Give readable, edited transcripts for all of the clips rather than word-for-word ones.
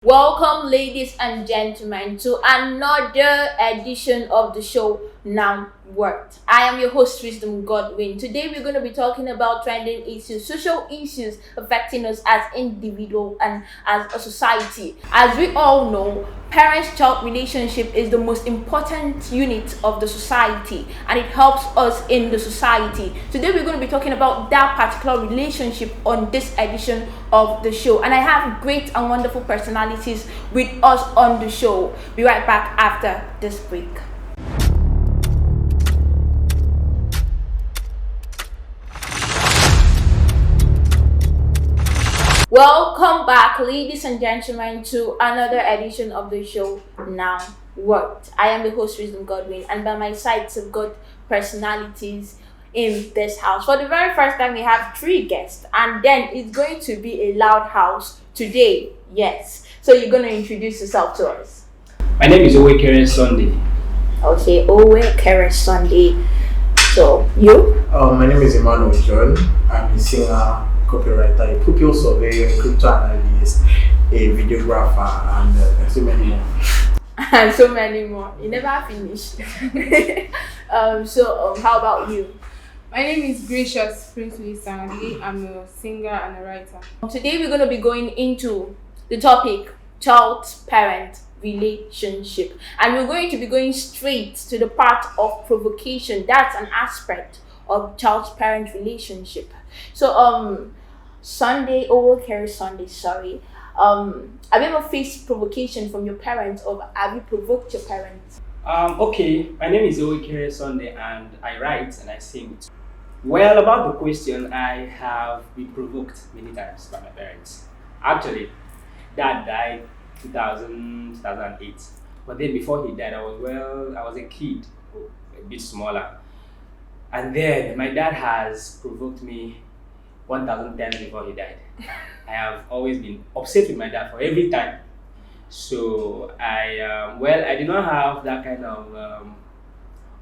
Welcome, ladies and gentlemen, to another edition of the show Now Worked. I am your host, Wisdom Godwin. Today, we're going to be talking about trending issues, social issues affecting us as individuals and as a society. As we all know, parents-child relationship is the most important unit of the society, and it helps us in the society. Today, we're going to be talking about that particular relationship on this edition of the show, and I have great and wonderful personalities with us on the show. Be right back after this break. Welcome back, ladies and gentlemen, to another edition of the show Now Worked. I am the host, Wisdom Godwin, and by my side, some good personalities in this house. For the very first time, we have three guests, and then it's going to be a loud house today. Yes. So you're going to introduce yourself to us. My name is Owe Karen Sunday. Okay, Owe Karen Sunday. So you? My name is Emmanuel John. I'm a singer, copywriter, a pupil surveyor, a crypto analyst, a videographer, and so many more. And so many more. You never finished. How about you? My name is Gracious Princely Sandy. I'm a singer and a writer. Today we're going to be going into the topic child-parent relationship, and we're going to be going straight to the part of provocation. That's an aspect of child-parent relationship. So Sunday, sorry. Have you ever faced provocation from your parents, or have you provoked your parents? Okay, my name is Owe Karen Sunday, and I write and I sing. Well, about the question, I have been provoked many times by my parents. Actually, Dad died 2008, but then before he died, I was a kid, a bit smaller, and then my dad has provoked me 1,000 times before he died. I have always been upset with my dad for every time. So I did not have that kind of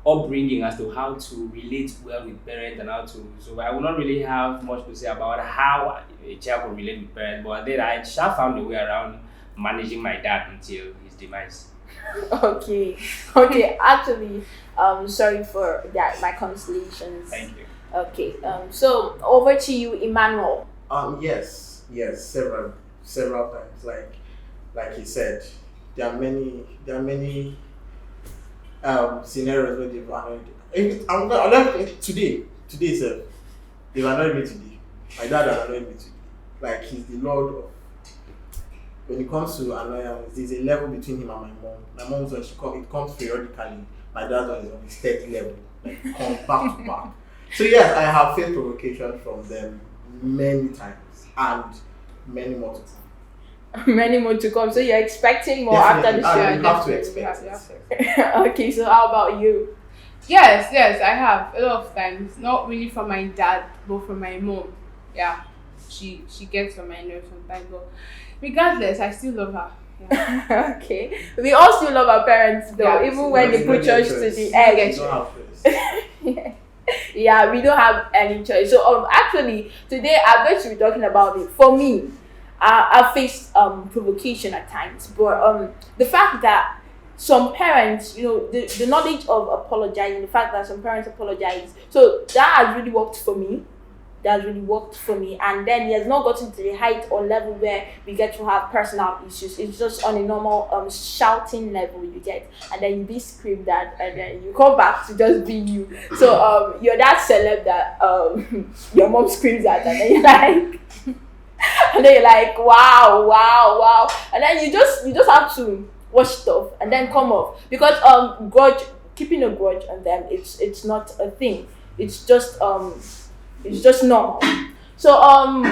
upbringing as to how to relate well with parents and how to. So I will not really have much to say about how a child can relate with parents. But then I shall found a way around managing my dad until his demise. Okay. Actually, sorry for that. My consolations. Thank you. Okay. So over to you, Emmanuel. Yes, several times. Like he said, there are many scenarios where they've annoyed. Today, sir, they've annoyed me today. My dad has annoyed me today. Like, he's the lord of. When it comes to annoyance, there's a level between him and my mom. My mom's when it comes periodically. My dad is on his third level, like comes back to back. So yes, I have faced provocation from them many times, and many more to come. Many more to come. So you're expecting more Definitely. after the show. You have to expect it. Okay, so how about you? Yes, I have a lot of times. Not really from my dad, but from my mom. Yeah, she gets on my nerves sometimes, but regardless, I still love her. Yeah. Okay, we all still love our parents though, Yeah, even when they put us to the edge. You don't have choice. Yeah, we don't have any choice. So actually today I'm going to be talking about it. For me, I faced provocation at times, but the fact that some parents, the knowledge of apologizing, the fact that some parents apologize, so that has really worked for me. And then it has not gotten to the height or level where we get to have personal issues. It's just on a normal shouting level you get, and then you be screamed at, and then you come back to just be you. So you're that celeb that your mom screams at, and then you're like and then you're like, wow, and then you just have to wash stuff and then come off, because keeping a grudge on them, it's not a thing. It's just normal. So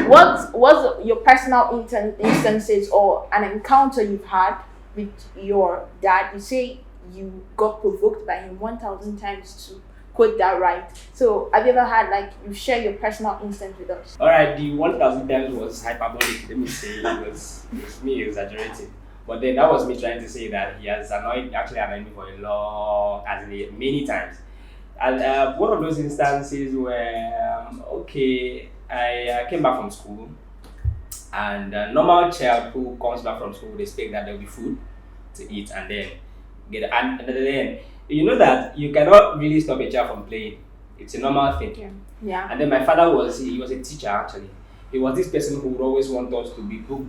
what's your personal instances or an encounter you've had with your dad? You say you got provoked by him 1,000 times, to quote that right. So have you ever had, like, you share your personal instance with us? Alright, the 1,000 times was hyperbolic. Let me say it was me exaggerating. But then that was me trying to say that he has annoyed me for a long, many times. And one of those instances where, I came back from school And a normal child who comes back from school would expect that there'll be food to eat and then and then you know that you cannot really stop a child from playing. It's a normal thing. Yeah. Yeah. And then my father was a teacher actually. He was this person who would always want us to be book.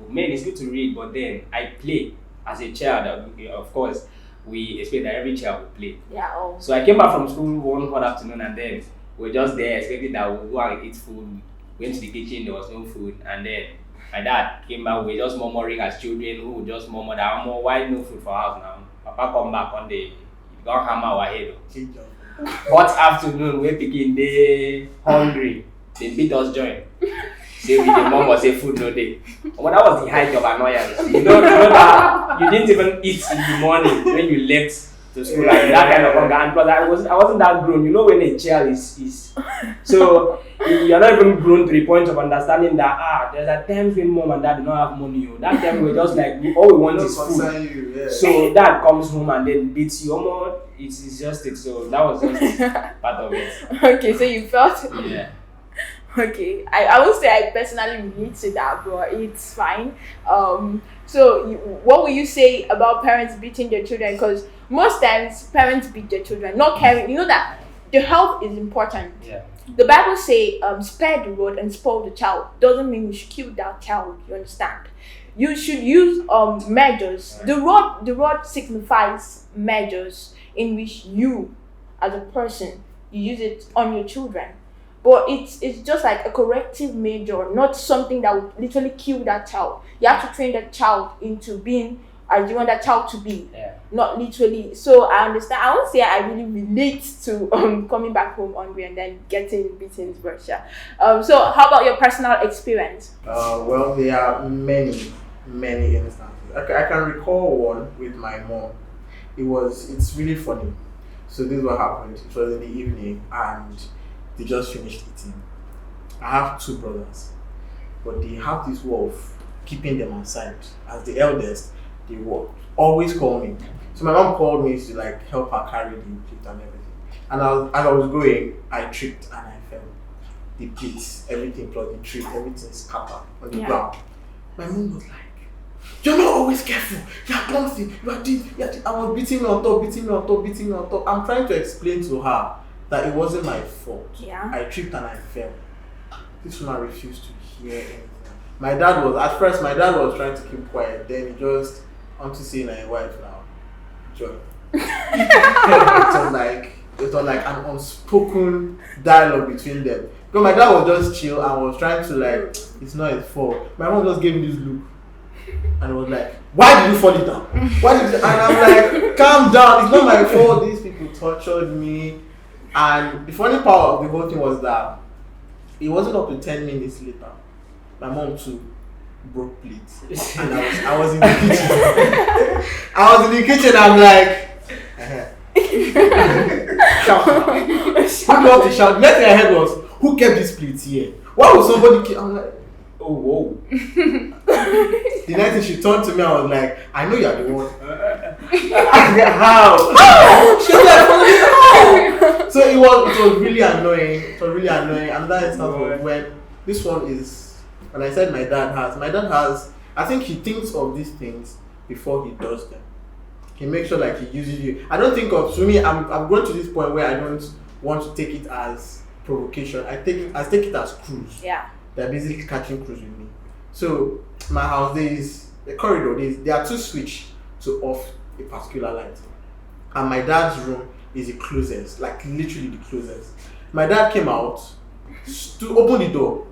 Man, it's good to read, but then I play as a child. Of course, we expect that every child will play. Yeah. Oh. So I came back from school one hot afternoon and then we were just there expecting that we'll go and eat food. Went to the kitchen, there was no food, and then my dad came back. We were just murmuring as children who would just murmur that, why no food for house now? Papa come back one day, he got hammer our head. Hot afternoon, we're picking day hungry. They beat us joint. Say with the mom was a food no day. Well, that was the height of annoyance. You know that you didn't even eat in the morning when you left to school, like that kind of hunger. And plus, I wasn't that grown. You know when a child is so you're not even grown to the point of understanding that there's a time when mom and dad do not have money. That time we're just like all we want is food. You, yeah. So dad comes home and then beats you. It's just it. So that was just part of it. Okay, so you felt. Yeah. Okay, I would say I personally relate to that, but it's fine. So what will you say about parents beating their children? Because most times parents beat their children, not caring. You know that the health is important. Yeah. The Bible say, spare the rod and spoil the child. Doesn't mean you should kill that child. You understand? You should use measures. Right. The rod signifies measures in which you, as a person, you use it on your children. But it's just like a corrective measure, not something that would literally kill that child. You have to train that child into being as you want that child to be, not literally. So I understand. I won't say I really relate to coming back home hungry and then getting beaten, but yeah. So how about your personal experience? Well, there are many instances. I can recall one with my mom. It's really funny. So this is what happened. It was in the evening and they just finished eating. I have two brothers, but they have this way of keeping them aside. As the eldest, they will always call me. So my mom called me to like help her carry the plate and everything. And as I was going, I tripped and I fell. The plates, everything plus the tray, everything scattered on the ground. My mom was like, "You're not always careful. You're clumsy. I was beating me on top. I'm trying to explain to her that it wasn't my fault. Yeah. I tripped and I fell. This woman refused to hear anything. My dad was trying to keep quiet. Then he just, I'm to say my wife now, Joy. It was like an unspoken dialogue between them. Because my dad was just chill and was trying to like, it's not his fault. My mom just gave me this look. And was like, "Why did you fall it down? And I'm like, calm down, it's not my fault. These people tortured me." And the funny part of the whole thing was that it wasn't up to 10 minutes later. My mom too broke plates. And I was in the kitchen. I'm like, shout now. Who got to shout? Next thing I heard was, who kept these plates here? Why would somebody keep? I'm like, oh, whoa. The next thing she turned to me, I was like, I know you're the one. How? She's like, how? So it was really annoying. And that instance was when this one is, when I said my dad has, I think he thinks of these things before he does them. He makes sure like he uses you. I don't think of, to me, I'm going to this point where I don't want to take it as provocation. I take it as cruise. Yeah. They're basically catching cruise with me. So my house, the corridor, there are two switches to off a particular light. And my dad's room is the closest, like literally the closest. My dad came out to open the door,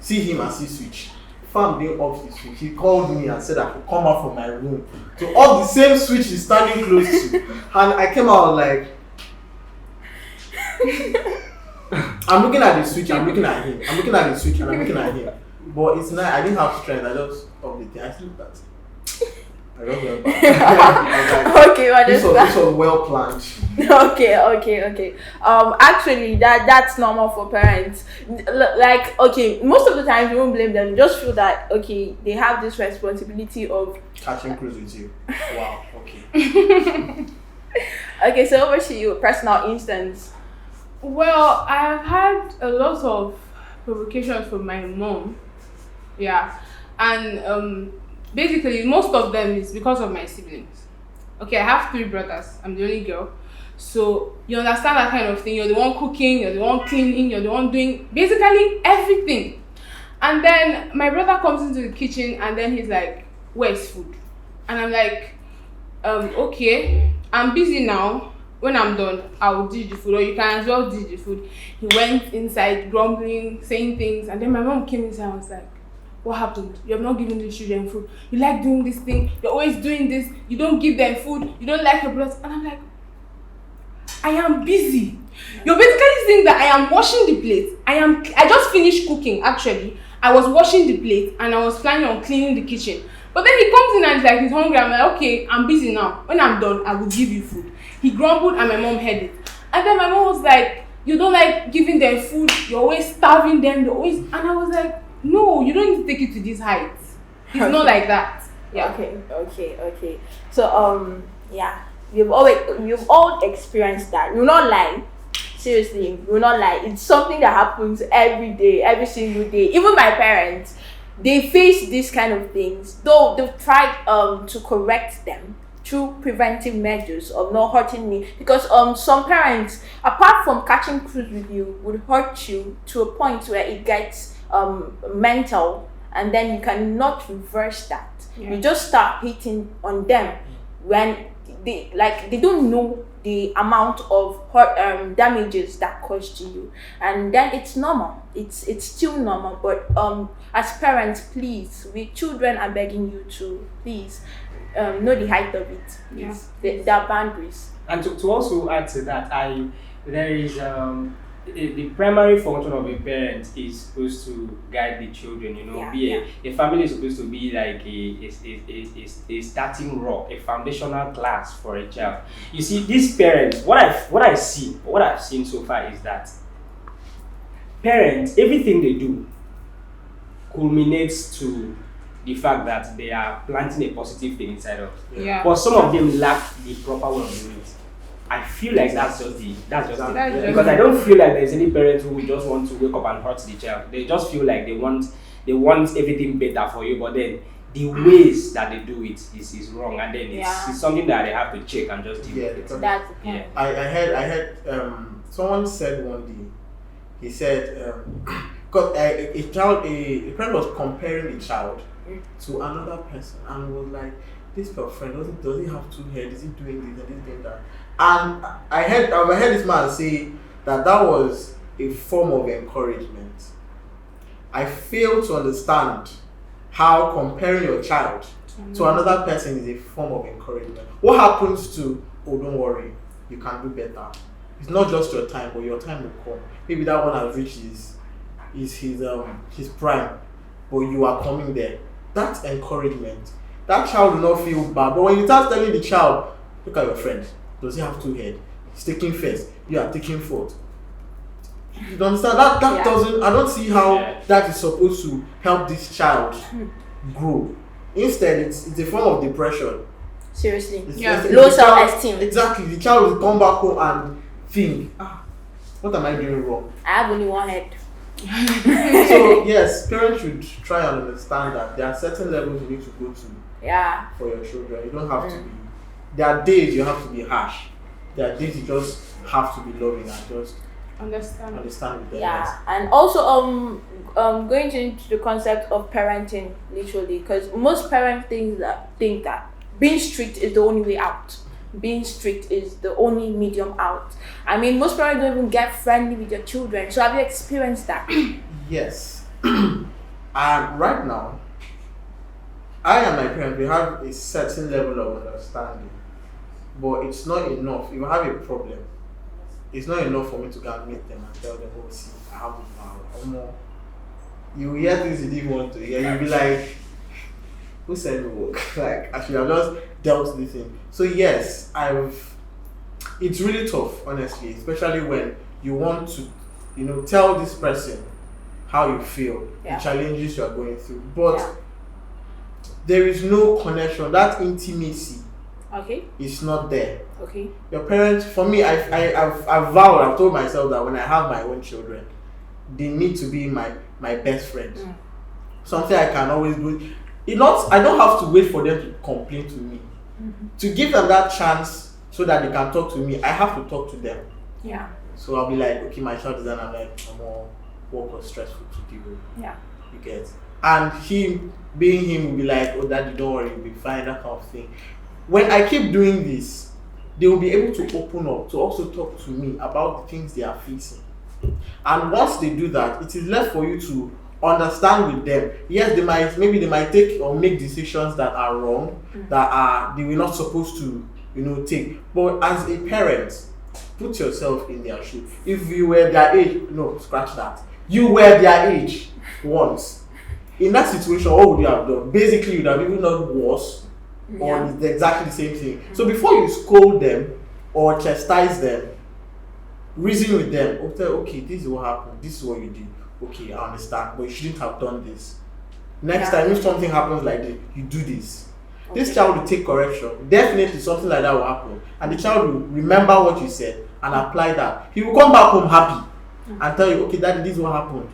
see him and see switch. Fam didn't off the switch. He called me and said I could come out from my room to off the same switch he's standing close to. And I came out like, I'm looking at the switch, I'm looking at him. I'm looking at the switch and I'm looking at him. But it's not, I didn't have strength, I just off the thing. I slept that. I just went back. Like, okay, this was well planned. Okay. Actually, that's normal for parents. Like, okay, most of the time you won't blame them. You just feel that okay, they have this responsibility of catching cruise with you. Wow. Okay. Okay, so over to you, personal instance. Well, I've had a lot of provocations from my mom. Yeah, and basically most of them is because of my siblings. Okay, I have 3 brothers. I'm the only girl. So you understand that kind of thing. You're the one cooking, you're the one cleaning, you're the one doing basically everything. And then my brother comes into the kitchen and then he's like, "Where's food?" And I'm like, okay, I'm busy now. When I'm done, I will dish the food, or you can as well dish the food. He went inside grumbling, saying things, and then my mom came inside and was like, "What happened? You have not given the children food. You like doing this thing, you're always doing this, you don't give them food, you don't like your brothers." And I'm like, I am busy. You're basically saying that I am washing the plate. I just finished cooking actually. I was washing the plate and I was planning on cleaning the kitchen. But then he comes in and he's like, he's hungry. I'm like, okay, I'm busy now. When I'm done, I will give you food. He grumbled and my mom heard it. And then my mom was like, you don't like giving them food, you're always starving them, and I was like, no, you don't need to take it to these heights. It's not like that. Yeah. Okay. So yeah, you've all experienced that. You'll not lie. Seriously, you'll not lie. It's something that happens every day, every single day. Even my parents, they face these kind of things. Though they've tried to correct them through preventive measures of not hurting me, because some parents, apart from catching cruise with you, would hurt you to a point where it gets mental, and then you cannot reverse that. Yeah. You just start hitting on them when they don't know the amount of damages that caused to you, and then it's normal. It's still normal, but as parents, please, with children, I'm begging you to please know the height of it. Please. Yeah. There are boundaries. And to also add to that, there is the primary function of a parent is supposed to guide the children. A family is supposed to be like a starting rock, a foundational class for a child. You see, these parents, what I've seen so far is that parents, everything they do culminates to the fact that they are planting a positive thing inside us. Yeah. But some of them lack the proper way of doing it. I feel like that's just it. Because I don't feel like there's any parent who just want to wake up and hurt the child. They just feel like they want everything better for you, but then the ways that they do it is wrong, and then it's something that they have to check and just deal with it. That's the point. Yeah. I heard someone said one day, he said because a parent was comparing a child to another person and was like, this friend does he have 2 heads? Is he doing this and doing that? And I heard this man say that was a form of encouragement. I fail to understand how comparing your child to another person is a form of encouragement. What happens to, oh, don't worry, you can do better. It's not just your time, but your time will come. Maybe that one has reached his prime, but you are coming there. That's encouragement. That child will not feel bad. But when you start telling the child, look at your friend, does he have 2 heads? He's taking first, you are taking fourth. You understand? That doesn't, I don't see how that is supposed to help this child grow. Instead, it's a form of depression. Seriously. It's Low self-esteem. Exactly. The child will come back home and think, what am I doing wrong? I have only 1 head. So yes, parents should try and understand that there are certain levels you need to go to for your children. You don't have to be. There are days you have to be harsh. There are days you just have to be loving and just understand with them. Yeah, and also going into the concept of parenting literally, because most parents think that being strict is the only way out. Being strict is the only medium out. I mean, most parents don't even get friendly with their children. So have you experienced that? Yes. And right now, I and my parents, we have a certain level of understanding. But it's not enough. If I have a problem, it's not enough for me to go and meet them and tell them, oh, see, I have more. You hear things you didn't want to hear. You'll be like, who said me work? Like, I should have just dealt with it. So yes, it's really tough, honestly, especially when you want to, tell this person how you feel, the challenges you are going through. But there is no connection. That intimacy is not there. Okay. Your parents, for me, I've told myself that when I have my own children, they need to be my best friends. something I can always do. I don't have to wait for them to complain to me. To give them that chance so that they can talk to me, I have to talk to them. Yeah. So I'll be like, okay, my child is done. I'm like, I'm more work or stressful to deal with. Yeah. You get. And him, being him, will be like, oh, daddy, don't worry, you'll be fine, that kind of thing. When I keep doing this, they will be able to open up to also talk to me about the things they are facing. And once they do that, it is left for you to understand with them. Yes, they might take or make decisions that are wrong, they were not supposed to, take. But as a parent, put yourself in their shoes. If you were their age, no, scratch that. You were their age once. In that situation, what would you have done? Basically, you would have even done worse, or it's exactly the same thing. So before you scold them or chastise them, reason with them. Okay, this is what happened. This is what you did. Okay, I understand, but you shouldn't have done this. Next time, if something happens like this, you do this. Okay. This child will take correction. Definitely something like that will happen. And the child will remember what you said and apply that. He will come back home happy and tell you, okay, daddy, this is what happened.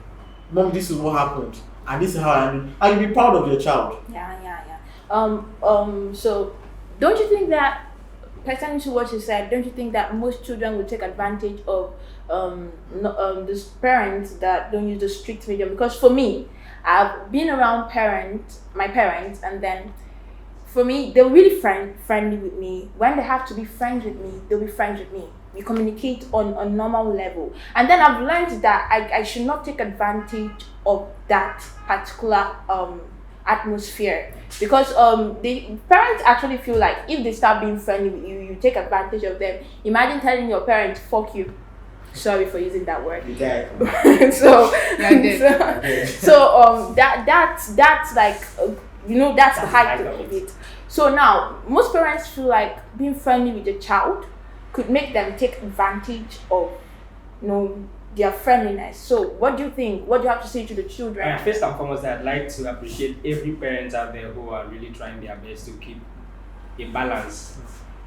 Mom, this is what happened. And this is how I do. And you'll be proud of your child. Yeah. So don't you think that, pertaining to what you said, don't you think that most children will take advantage of these parents that don't use the strict medium? Because for me, I've been around my parents, and then for me, they're really friendly with me. When they have to be friends with me, they'll be friends with me. We communicate on a normal level. And then I've learned that I should not take advantage of that particular atmosphere, because the parents actually feel like if they start being friendly with you, you take advantage of them. Imagine telling your parents, fuck you. Sorry for using that word. That's like that's the height of it. So now most parents feel like being friendly with the child could make them take advantage of their friendliness. So what do you think? What do you have to say to the children? First and foremost, I'd like to appreciate every parent out there who are really trying their best to keep a balance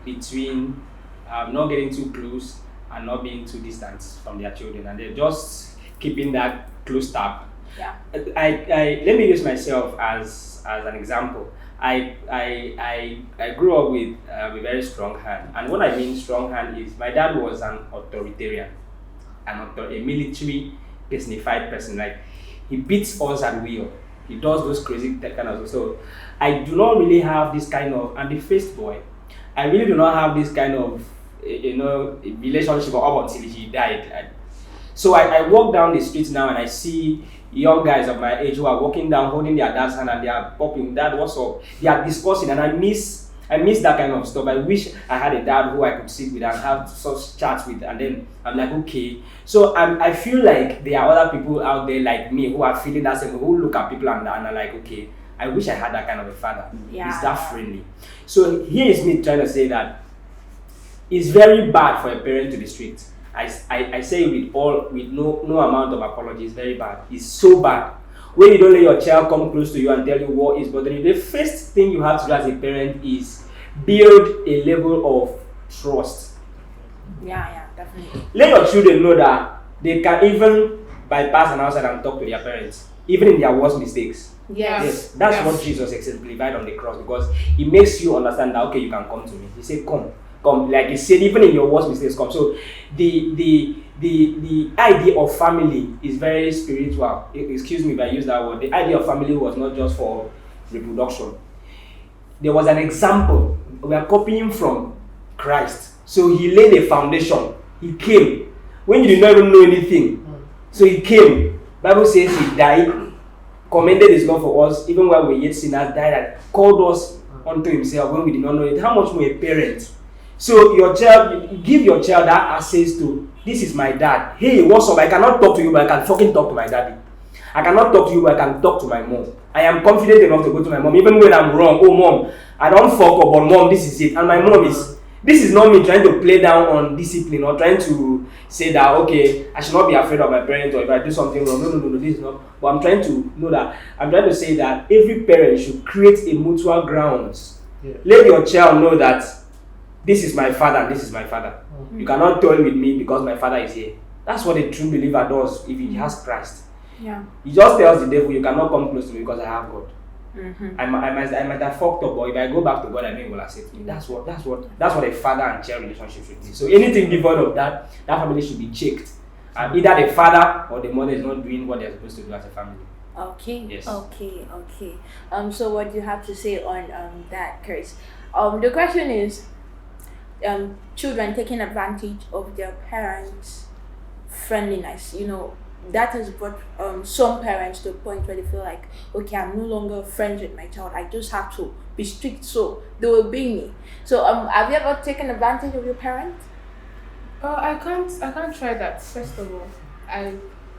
between not getting too close and not being too distant from their children, and they're just keeping that close tap. Yeah. I let me use myself as an example. I grew up with a very strong hand, and what I mean strong hand is my dad was an authoritarian, a military personified person. Like, he beats us at will. He does those crazy kind of. So I do not really have this kind of. I'm the first boy. I really do not have this kind of relationship up until he died. So I walk down the streets now and I see young guys of my age who are walking down holding their dad's hand and they are popping, "Dad, what's up?" They are discussing, and I miss that kind of stuff. I wish I had a dad who I could sit with and have such chats with, and then I'm like, okay. So I feel like there are other people out there like me who are feeling that same, who look at people and are like, okay, I wish I had that kind of a father. Yeah. He's that friendly. So here is me trying to say that it's very bad for a parent to be strict. I say it with no amount of apology. It's very bad. It's so bad. When you don't let your child come close to you and tell you what is bothering you, the first thing you have to do as a parent is build a level of trust. Yeah, definitely. Let your children know that they can even bypass an outside and talk to their parents, even in their worst mistakes. Yes. That's what Jesus exemplified on the cross, because he makes you understand that, okay, you can come to me. He said, come. Like he said, even in your worst mistakes, come. So the idea of family is very spiritual. Excuse me if I use that word. The idea of family was not just for reproduction. There was an example. We are copying from Christ. So he laid a foundation. He came when you did not even know anything. So he came. Bible says he died, commended his love for us, even while we yet sinners, died and called us unto himself when we did not know it. How much more a parent? So your child, give your child that access to, this is my dad. Hey, what's up? I cannot talk to you, but I can fucking talk to my daddy. I cannot talk to you, but I can talk to my mom. I am confident enough to go to my mom, even when I'm wrong. Oh, mom, I don't fuck up, but mom, this is it. And my mom this is not me trying to play down on discipline or trying to say that, okay, I should not be afraid of my parents, or if I do something wrong. No, this is not. But I'm trying to say that every parent should create a mutual grounds. Yeah. Let your child know that this is my father and this is my father. Mm-hmm. You cannot toy with me because my father is here. That's what a true believer does if he has Christ. Yeah. He just tells the devil, you cannot come close to me because I have God. Mm-hmm. I might have fucked up, but if I go back to God, I know He will accept me. That's what a father and child relationship should be. So anything devoid of that family should be checked. And either the father or the mother is not doing what they're supposed to do as a family. Okay. Yes. Okay. So what do you have to say on that, Chris? The question is, children taking advantage of their parents' friendliness. That has brought some parents to a point where they feel like, okay, I'm no longer friends with my child. I just have to be strict so they will obey me. So have you ever taken advantage of your parents? I can't try that. First of all,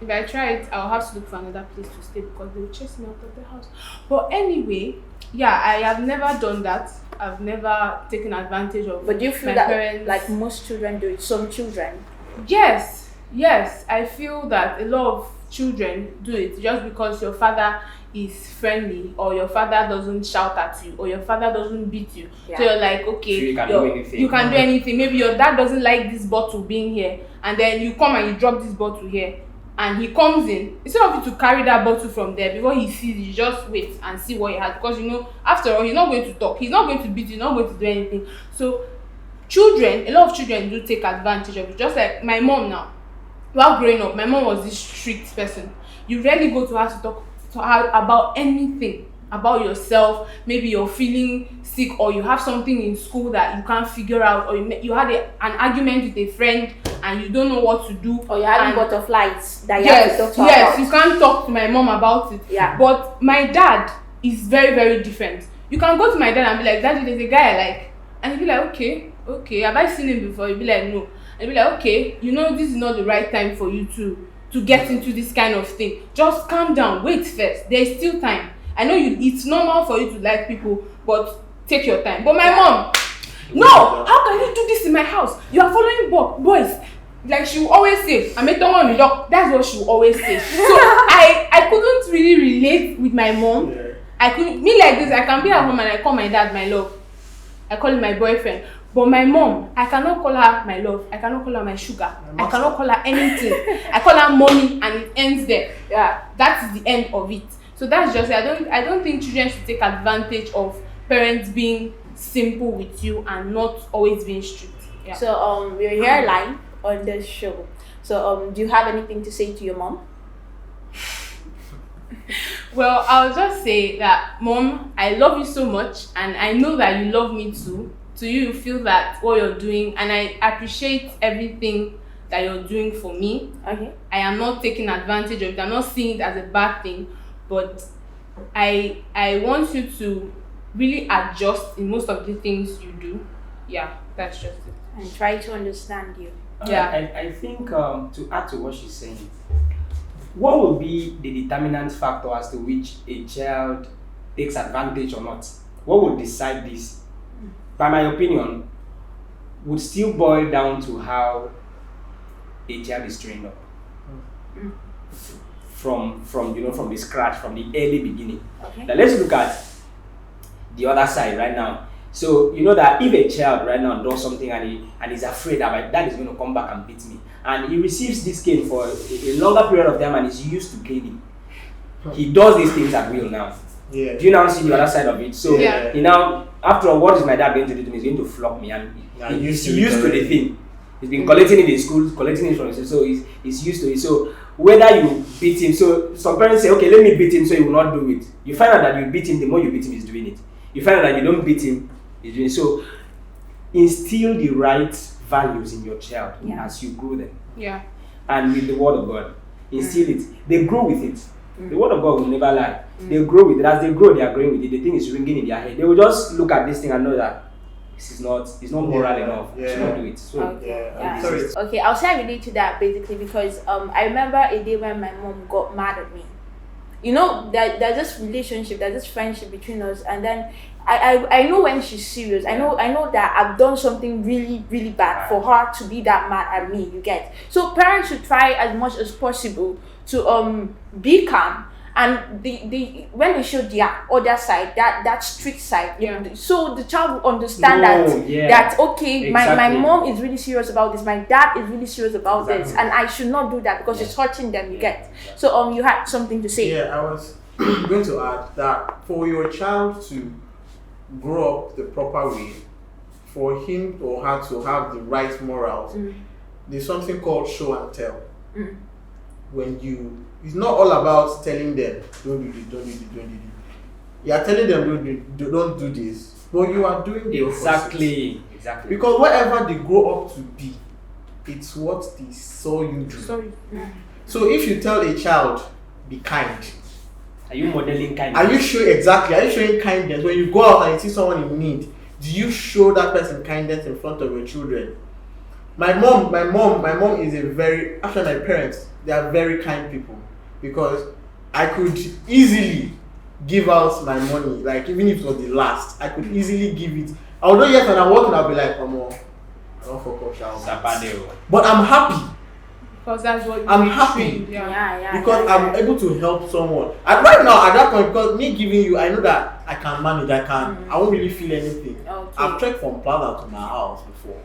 if I try it, I'll have to look for another place to stay because they will chase me out of the house. But anyway, yeah, I have never done that. I've never taken advantage of. But do you feel my that parents. like most children do it? Some children. Yes, I feel that a lot of children do it just because your father is friendly or your father doesn't shout at you or your father doesn't beat you. Yeah. So you're like, okay, So you can do anything. you can do anything. Maybe your dad doesn't like this bottle being here and then you come and you drop this bottle here and he comes in. Instead of you to carry that bottle from there before he sees it, you just wait and see what he has because after all, he's not going to talk. He's not going to beat you. He's not going to do anything. So a lot of children do take advantage of it. Just like my mom now. While growing up, my mom was this strict person. You rarely go to her to talk to her about anything about yourself. Maybe you're feeling sick or you have something in school that you can't figure out, or you had an argument with a friend and you don't know what to do. Or you're having butterflies that you have to talk to her Yes, about. you can't talk to my mom about it. Yeah. But my dad is very, very different. You can go to my dad and be like, Daddy, there's a guy I like. And he'll be like, okay, have I seen him before? He'll be like, no. And be like, okay, this is not the right time for you to get into this kind of thing. Just calm down, wait first. There is still time. I know it's normal for you to like people, but take your time. But my mom, no, how can you do this in my house? You are following boys. Like she will always say, that's what she will always say. So I couldn't really relate with my mom. Yeah. I couldn't me like this. I can be at home and I call my dad my love. I call him my boyfriend. But my mom, I cannot call her my love. I cannot call her my sugar. I cannot call her anything. I call her mommy and it ends there. Yeah, that's the end of it. So that's just it. I don't think children should take advantage of parents being simple with you and not always being strict. Yeah. So we're here live on this show. So do you have anything to say to your mom? Well, I'll just say that, Mom, I love you so much and I know that you love me too. To you feel that what you're doing, and I appreciate everything that you're doing for me. Okay. I am not taking advantage of it. I'm not seeing it as a bad thing, but I want you to really adjust in most of the things you do. Yeah, that's just it. And try to understand you. Yeah. I think to add to what she's saying, what will be the determinant factor as to which a child takes advantage or not? What will decide this? By my opinion, would still boil down to how a child is trained up. From the scratch, from the early beginning. Okay. Now let's look at the other side right now. So you know that if a child right now does something and he's afraid that my dad is going to come back and beat me, and he receives this cane for a longer period of time and is used to caning, he does these things at will now. Yeah. Do you now see the other side of it? So Yeah. he now, after all, what is my dad going to do to me? He's going to flog me, and he's used to the thing. He's been collecting it in school, collecting it from his, so he's used to it. So whether you beat him, so some parents say, okay, let me beat him so he will not do it. You find out that you beat him, the more you beat him, he's doing it. You find out that you don't beat him, he's doing it. So instill the right values in your child as you grow them. Yeah. And with the word of God, instill it. They grow with it. The word of God will never lie. They grow with it. As they grow, they are growing with it. The thing is ringing in their head. They will just look at this thing and know that it's not moral enough. Yeah. Should not do it. So Okay. Yeah. Sorry. Okay, I'll say I relate to that basically because I remember a day when my mom got mad at me. There's this relationship, there's this friendship between us, and then I know when she's serious. I know that I've done something really, really bad for her to be that mad at me, you get. So parents should try as much as possible to be calm and the when they show their other side, that street side, so the child will understand that okay, my Exactly. mom is really serious about this, my dad is really serious about this, Exactly. and I should not do that because it's hurting them. You get. Yeah. So you had something to say. Yeah, I was going to add that for your child to grow up the proper way, for him or her to have the right morals, there's something called show and tell. When it's not all about telling them don't do this, don't do this, don't do this. You are telling them don't do this, but you are doing the opposite. Exactly. Because whatever they grow up to be, it's what they saw you do. Sorry. So if you tell a child, be kind, Are you modeling kindness? are you showing kindness when you go out and you see someone in need? Do you show that person kindness in front of your children? My mom is actually my parents, they are very kind people, because I could easily give out my money, like even if it was the last, I could easily give it. Although yes, when I'm working, I'll be like, I don't focus, Zapadeo. but I'm happy. Because that's what I'm we happy. trained, Because I'm able to help someone. And right now, at that point, because me giving you, I know that I can manage. I won't really feel anything. Okay. I've trekked from Plaza to my house before,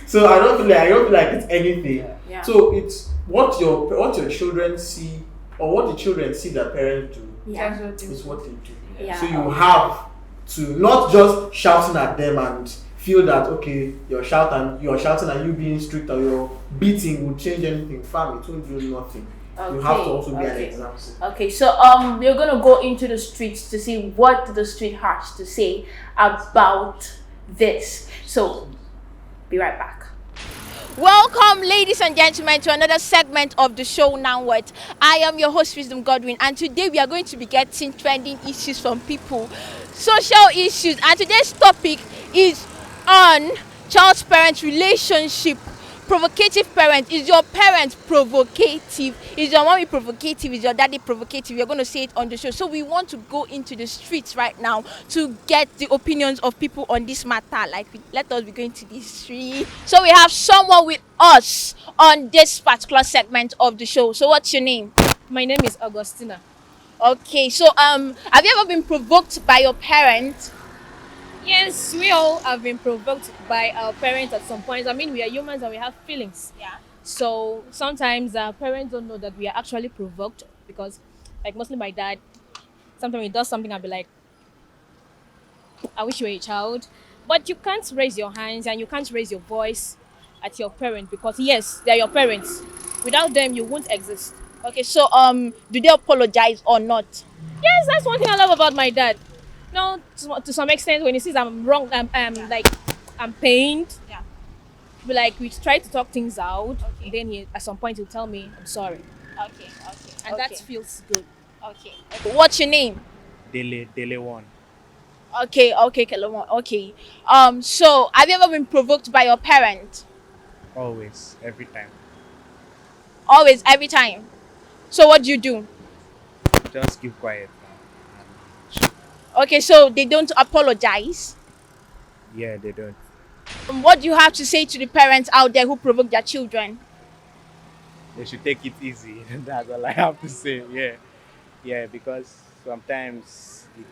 so I don't feel like it's anything. Yeah. So it's what your children see, or what the children see their parents do, Yeah. That's what they is what they do. Yeah. So you have to not just shouting at them and feel that okay, you're shouting and you being strict or you're beating will change anything. Fam, it won't do nothing. You have to also be an example. Okay, so we're gonna go into the streets to see what the street has to say about this. So be right back. Welcome, ladies and gentlemen, to another segment of the show Now What. I am your host, Wisdom Godwin, and today we are going to be getting trending issues from people, social issues, and today's topic is on child-parent relationship. Provocative parent. Is your parent provocative? Is your mommy provocative? Is your daddy provocative? You're going to say it on the show. So we want to go into the streets right now to get the opinions of people on this matter. Let us be going to the street. So we have someone with us on this particular segment of the show. So what's your name? My name is Augustina. Okay. So have you ever been provoked by your parent? Yes, we all have been provoked by our parents at some point. I mean, we are humans and we have feelings. Yeah. So sometimes our parents don't know that we are actually provoked because, like, mostly my dad, sometimes he does something, I'll be like, I wish you were a child. But you can't raise your hands and you can't raise your voice at your parent because, yes, they're your parents. Without them, you won't exist. Okay. So do they apologize or not? Yes, that's one thing I love about my dad. No, to some extent, when he sees I'm wrong, I'm pained. Yeah. But like we try to talk things out. Okay. Then at some point he'll tell me I'm sorry, Okay. and that feels good. Okay. What's your name? Dele one. Okay, Kelomon. Okay. So have you ever been provoked by your parent? Always, every time. Always, every time. So what do you do? Just keep quiet now. Okay, so they don't apologize. Yeah, they don't. What do you have to say to the parents out there who provoke their children? They should take it easy. That's all I have to say. Yeah, because sometimes it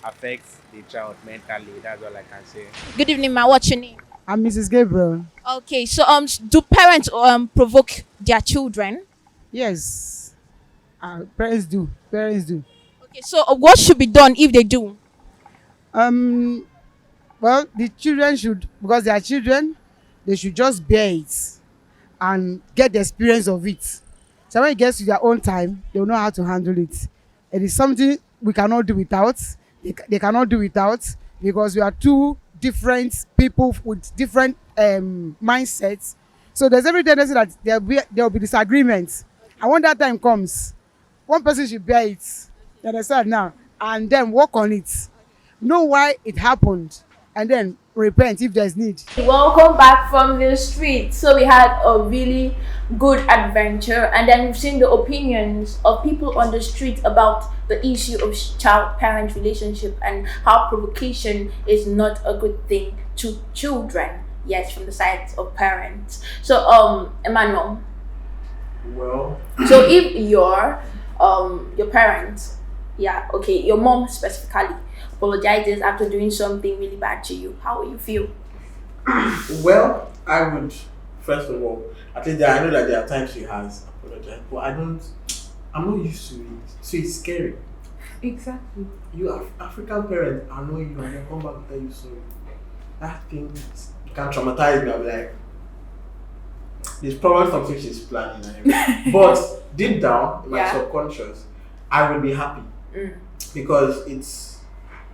affects the child mentally. That's all I can say. Good evening, ma. What's your name? I'm Mrs. Gabriel. Okay, so do parents provoke their children? Yes. Parents do. Okay, so what should be done if they do? Well, the children should, because they are children, they should just bear it and get the experience of it. So when it gets to their own time, they will know how to handle it. It is something we cannot do without. They cannot do without, because we are two different people with different mindsets. So there's every tendency that there will be disagreements. And when that time comes, one person should bear it. You understand now? And then work on it. Know why it happened. And then repent if there's need. Welcome back from the street. So we had a really good adventure, and then we've seen the opinions of people on the street about the issue of child-parent relationship and how provocation is not a good thing to children. Yes, from the side of parents. So Emmanuel. Well, So if your your parents, yeah, okay, your mom specifically apologizes after doing something really bad to you, how will you feel? Well, I would first of all, at least I know that there are times she has apologized, but I'm not used to it. So it's scary. Exactly. You African parents annoy you and then come back and tell you sorry. That thing can traumatize me. I'll be like, there's probably something she's planning. And everything. But deep down in my subconscious, I will be happy because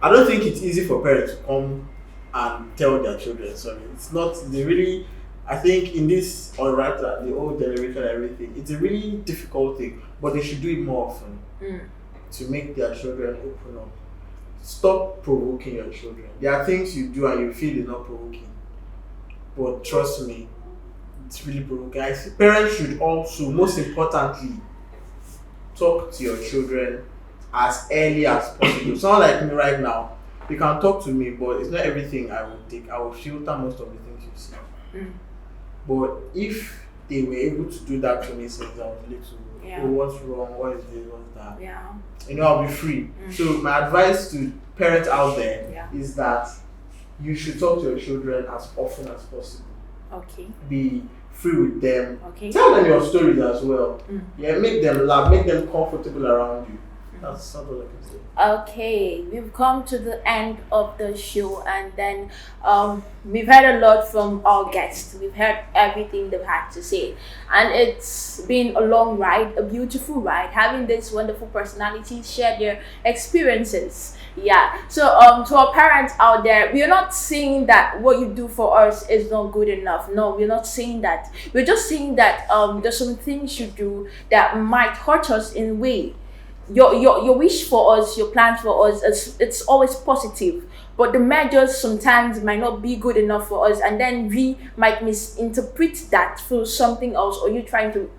I don't think it's easy for parents to come and tell their children sorry. It's not. They really. I think in this or rather the old generation and everything, it's a really difficult thing. But they should do it more often to make their children open up. Stop provoking your children. There are things you do and you feel is not provoking. But trust me, it's really provoking. Parents should also, most importantly, talk to your children as early as possible. Someone like me right now, you can talk to me, but it's not everything I will take. I will filter most of the things you say. But if they were able to do that to me since I was little, oh, what's wrong? What is this? What's that? Yeah. I'll be free. So my advice to parents out there is that you should talk to your children as often as possible. Okay. Be free with them. Okay. Tell them your stories as well. Yeah, make them laugh, make them comfortable around you. That's all I can say. Okay, we've come to the end of the show, and then we've heard a lot from our guests. We've heard everything they've had to say, and it's been a long ride, a beautiful ride, having these wonderful personalities share their experiences. Yeah, so to our parents out there, we are not saying that what you do for us is not good enough. No, we're not saying that. We're just saying that there's some things you do that might hurt us in a way. Your wish for us, your plans for us, it's always positive, but the measures sometimes might not be good enough for us, and then we might misinterpret that for something else, or you trying to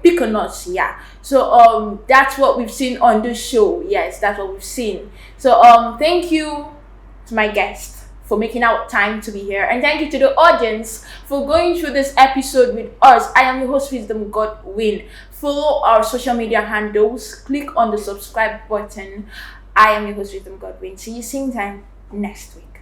pick on us. Yeah, so that's what we've seen on this show. Yes, that's what we've seen. So thank you to my guest for making out time to be here, and thank you to the audience for going through this episode with us. I am your host, Wisdom Godwin. Follow our social media handles, click on the subscribe button. I am your host, Wisdom Godwin. See you same time next week.